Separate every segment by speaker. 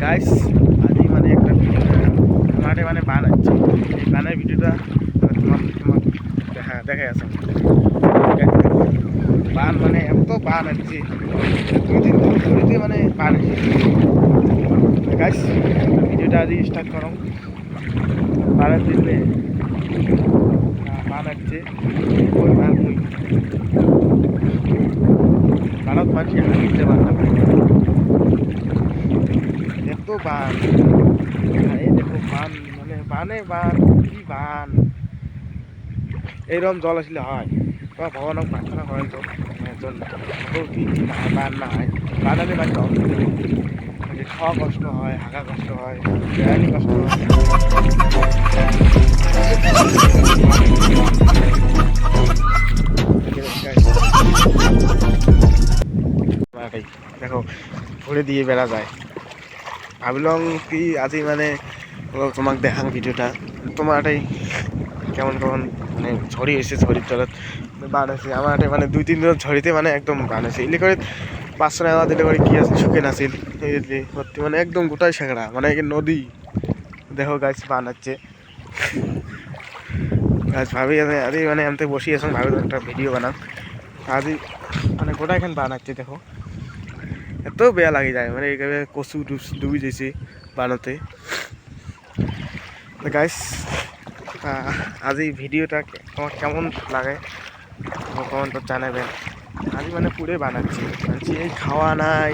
Speaker 1: Guys আজই মানে একটা মাঠে মানে বান আছে। এই বানের ভিডিওটা তোমার তোমার দেখা আছে। বান মানে এত বান আছে, 2 দিন ধরে মানে বান গাইস। ভিডিওটা আজই স্টার্ট করো। বানের দিনে বান আছে, ওই বান ওই বানত মানুষ হাঁটতে পারতাম এত বান। এই দেখো বান মানে বানে বান, কি বান! এইরকম জল আসলে হয় বা ভগবানক প্রার্থনা করেন তো কি বান না হয়। বান হলে বাড়ি খাওয়া কষ্ট হয়, হাঁকা কষ্ট হয়, বেড়ানি কষ্ট হয়। দেখো ঘুরে দিয়ে বেড়া যায়। ভাবিলাম কি আজি মানে তোমাক দেখাং ভিডিওটা। তোমার এটাই কেমন কেমন মানে ঝড়ি হয়েছে, ঝড়ির জলত বান আছে আমার এটাই মানে 2-3 দিন ঝড়িতে মানে একদম বান আছে। এলে করে 500 টাকা দিলে করে কি আছে শুকে নাছিল সত্যি মানে একদম গোটাই সেঁকড়া মানে নদী। দেখো গাছ বান হচ্ছে গাছ ভাবি আদি মানে এমতে বসি আছো, ভাবি একটা ভিডিও বানাম আজি মানে গোটা এখান বান হচ্ছে। দেখো এত বেয়া লাগি যায় মানে একেবারে কচু ডুবি যাইছে বানতে। গাইস আজি ভিডিওটা তোমার কেমন লাগে কমেন্টত জানাবেন। আজি মানে পুরে বানাচ্ছি মানছি, এই খাওয়া নাই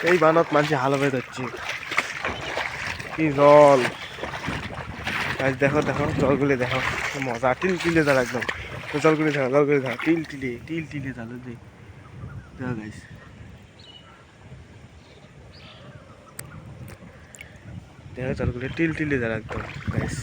Speaker 1: এই বানত মানছি হাল হয়ে যাচ্ছে। কি জল গাইস, দেখো দেখো জলগুলি দেখো, মজা টিল টিলে জাল একদম। জলগুলি দেখো, জলগুলি দেখো, টিল টিলে জাল দেখো গাইস। দেখো জলগুলি টিল টিলে জাল একদম গাইস।